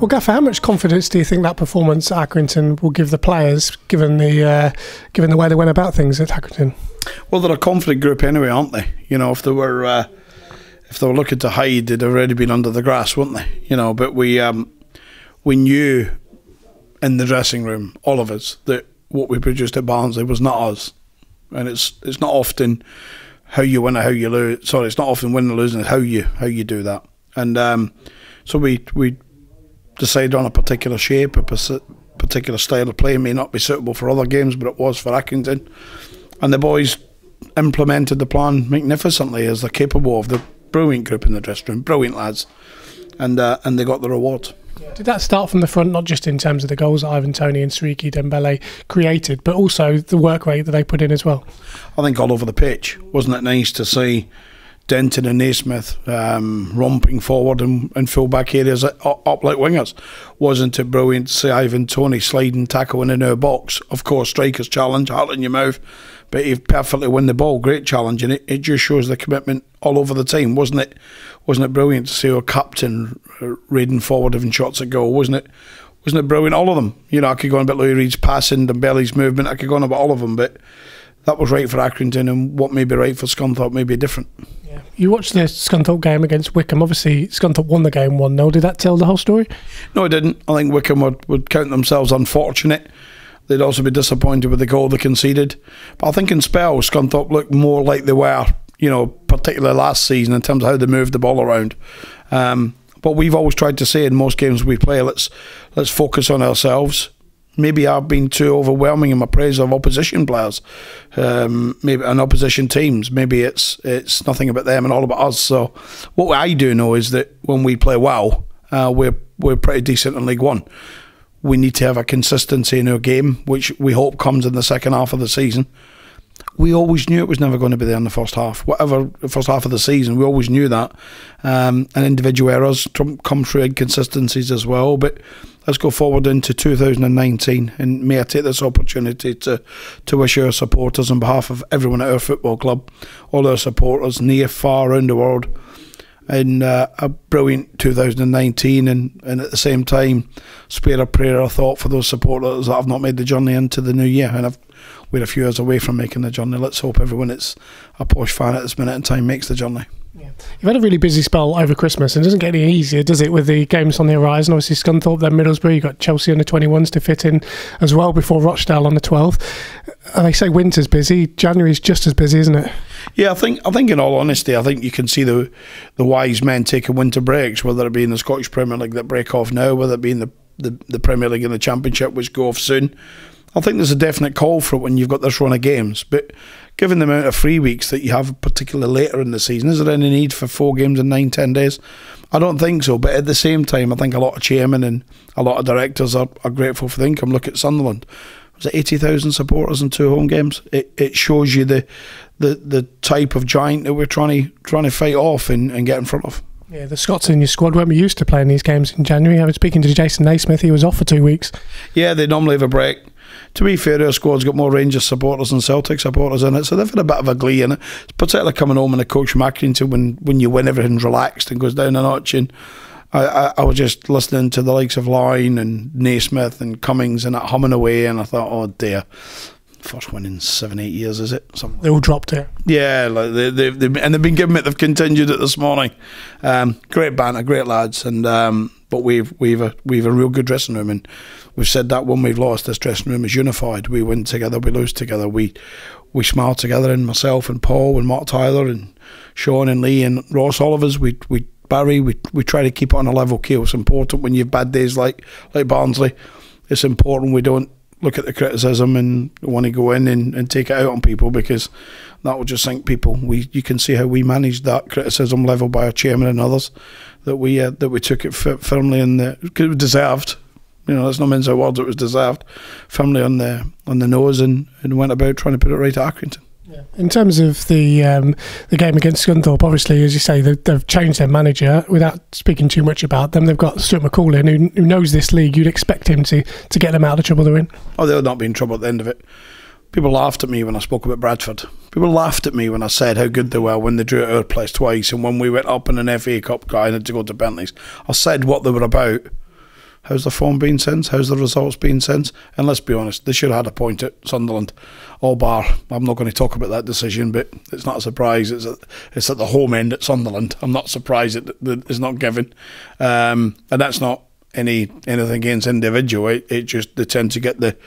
Well, Gaffer, how much confidence do you think that performance at Accrington will give the players, given the way they went about things at Accrington? Well, they're a confident group anyway, aren't they? You know, if they were looking to hide, they'd already been under the grass, wouldn't they? You know, but we knew in the dressing room, all of us, that what we produced at Barnsley was not us, and it's not often how you win or how you lose. Sorry, it's not often winning or losing. It's how you do that. And so we decided on a particular shape, a particular style of play. It may not be suitable for other games, but it was for Accrington. And the boys implemented the plan magnificently, as they're capable of. The brilliant group in the dressing room, brilliant lads, and they got the reward. Did that start from the front, not just in terms of the goals that Ivan Toney and Siriki Dembele created, but also the work rate that they put in as well? I think all over the pitch. Wasn't it nice to see Denton and Naismith romping forward in full-back areas up like wingers? Wasn't it brilliant to see Ivan Toney sliding, tackling in our box? Of course, striker's challenge, heart in your mouth, but he perfectly won the ball. Great challenge, and it just shows the commitment all over the team. Wasn't it brilliant to see our captain raiding forward, having shots at goal? Wasn't it brilliant? All of them. You know, I could go on about Louis Reed's passing, Dembele's movement. I could go on about all of them, but that was right for Accrington, and what may be right for Scunthorpe may be different. Yeah. You watched the Scunthorpe game against Wycombe. Obviously, Scunthorpe won the game 1-0. Did that tell the whole story? No, it didn't. I think Wycombe would count themselves unfortunate. They'd also be disappointed with the goal they conceded. But I think in spells, Scunthorpe looked more like they were, you know, particularly last season in terms of how they moved the ball around. But we've always tried to say in most games we play, let's focus on ourselves. Maybe I've been too overwhelming in my praise of opposition players, maybe and opposition teams. Maybe it's nothing about them and all about us. So what I do know is that when we play well, we're pretty decent in League One. We need to have a consistency in our game, which we hope comes in the second half of the season. We always knew it was never going to be there in the first half. Whatever the first half of the season, we always knew that. And individual errors come through, inconsistencies as well. But let's go forward into 2019. And may I take this opportunity to wish our supporters, on behalf of everyone at our football club, all our supporters near, far, around the world, in a brilliant 2019, and at the same time spare a prayer or thought for those supporters that have not made the journey into the new year. And we're a few years away from making the journey. Let's hope everyone that's a Posh fan at this minute in time makes the journey. Yeah. You've had a really busy spell over Christmas, and it doesn't get any easier, does it, with the games on the horizon? Obviously Scunthorpe, then Middlesbrough, you've got Chelsea under 21s to fit in as well before Rochdale on the 12th. They say winter's busy, January's just as busy, isn't it? Yeah, I think in all honesty, I think you can see the wise men taking winter breaks, whether it be in the Scottish Premier League that break off now, whether it be in the Premier League and the Championship, which go off soon. I think there's a definite call for it when you've got this run of games. But given the amount of free weeks that you have, particularly later in the season, is there any need for 4 games in 9-10 days? I don't think so. But at the same time, I think a lot of chairmen and a lot of directors are grateful for the income. Look at Sunderland. Was it 80,000 supporters in 2 home games? It shows you the type of giant that we're trying to fight off and get in front of. Yeah, the Scots in your squad weren't used to playing these games in January. I was speaking to Jason Naismith, he was off for 2 weeks. Yeah, they normally have a break. To be fair, our squad's got more Rangers supporters and Celtic supporters in it, so they've had a bit of a glee in it. It's particularly coming home in a coach from Accrington when you win, everything's relaxed and goes down a notch. And I was just listening to the likes of Lyne and Naismith and Cummings and that humming away, and I thought, oh dear, first win in 7-8 years, is it? Something. They all dropped it. Yeah, like they've been given it. They've continued it this morning. Great banter, great lads, and but we've a real good dressing room, and we've said that when we've lost, this dressing room is unified. We win together, we lose together. We smile together, and myself and Paul and Mark Tyler and Sean and Lee and Ross, all of us, Barry, we try to keep it on a level keel. It's important when you have bad days like Barnsley. It's important we don't look at the criticism and want to go in and take it out on people, because that will just sink people. You can see how we managed that criticism levelled by our chairman and others, that we took it firmly in the, because it was deserved. You know, that's no mince of words, it was deserved, firmly on the nose, and went about trying to put it right at Accrington. Yeah. In terms of the game against Scunthorpe, obviously, as you say, they've changed their manager. Without speaking too much about them, they've got Stuart McCall in, who knows this league. You'd expect him to get them out of the trouble they're in. Oh, they'll not be in trouble at the end of it. People laughed at me when I spoke about Bradford. People laughed at me when I said how good they were when they drew at our place twice, and when we went up in an FA Cup guy and had to go to penalties. I said what they were about. How's the form been since? How's the results been since? And let's be honest, they should have had a point at Sunderland. All bar, I'm not going to talk about that decision, but it's not a surprise. It's at the home end at Sunderland. I'm not surprised that it's not given. And that's not anything against individual. It just, they tend to get that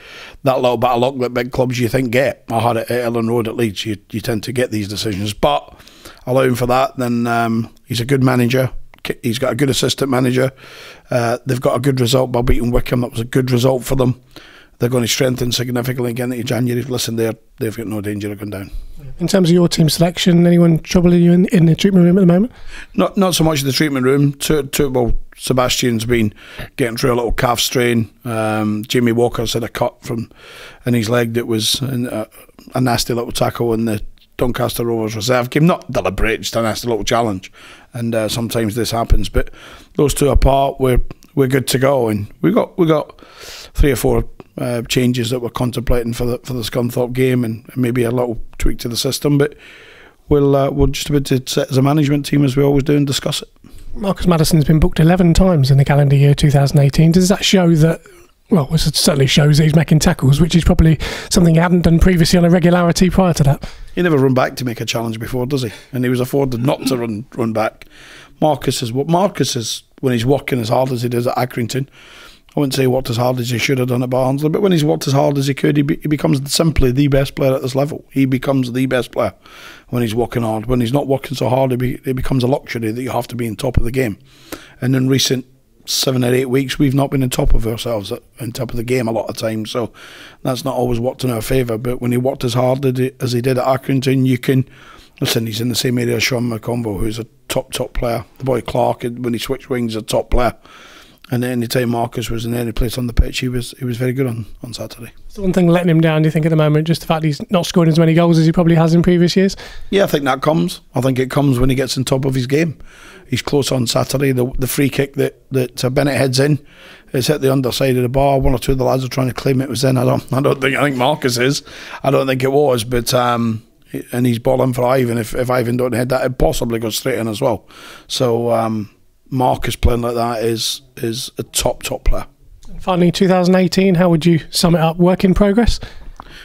little bit of luck that big clubs you think get. I had it at Ellen Road at Leeds. You tend to get these decisions. But allowing for that, then he's a good manager. He's got a good assistant manager. They've got a good result by beating Wickham. That was a good result for them. They're going to strengthen significantly again into January. Listen, they've got no danger of going down. In terms of your team selection, anyone troubling you in the treatment room at the moment? Not so much in the treatment room. Well, Sebastian's been getting through a little calf strain. Jamie Walker's had a cut in his leg that was a nasty little tackle in the Doncaster Rovers reserve game. Not deliberate, just a nasty little challenge. And sometimes this happens. But those two apart, we're good to go. And we got 3 or 4 changes that we're contemplating for the Scunthorpe game, and maybe a little tweak to the system. But we'll just about to sit as a management team, as we always do, and discuss it. Marcus Maddison's been booked 11 times in the calendar year 2018. Does that show that? Well, it certainly shows that he's making tackles, which is probably something he hadn't done previously on a regularity prior to that. He never run back to make a challenge before, does he? And he was afforded not to run back. Marcus is when he's working as hard as he does at Accrington. I wouldn't say he worked as hard as he should have done at Barnsley, but when he's worked as hard as he could, he becomes simply the best player at this level. He becomes the best player when he's working hard. When he's not working so hard, it becomes a luxury that you have to be on top of the game. And in recent 7 or 8 weeks, we've not been on top of ourselves, on top of the game a lot of times. So that's not always worked in our favour. But when he worked as hard as he did at Accrington, you can listen. He's in the same area as Sean McConville, who's a top player. The boy Clark, when he switched wings, a top player. And any time Marcus was in any place on the pitch, he was very good on Saturday. Is the one thing letting him down, do you think, at the moment, just the fact he's not scoring as many goals as he probably has in previous years? Yeah, I think that comes. I think it comes when he gets on top of his game. He's close on Saturday. The free kick that Bennett heads in, it's hit the underside of the bar. 1 or 2 of the lads are trying to claim it was in. I think Marcus is. I don't think it was, but and he's balling for Ivan. If Ivan don't head that, it possibly goes straight in as well. So Marcus playing like that is a top player. Finally, 2018, how would you sum it up? Work in progress?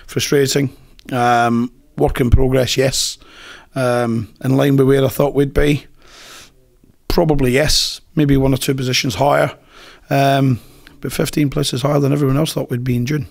Frustrating. Work in progress, yes. In line with where I thought we'd be. Probably yes. Maybe 1 or 2 positions higher. But 15 places higher than everyone else thought we'd be in June.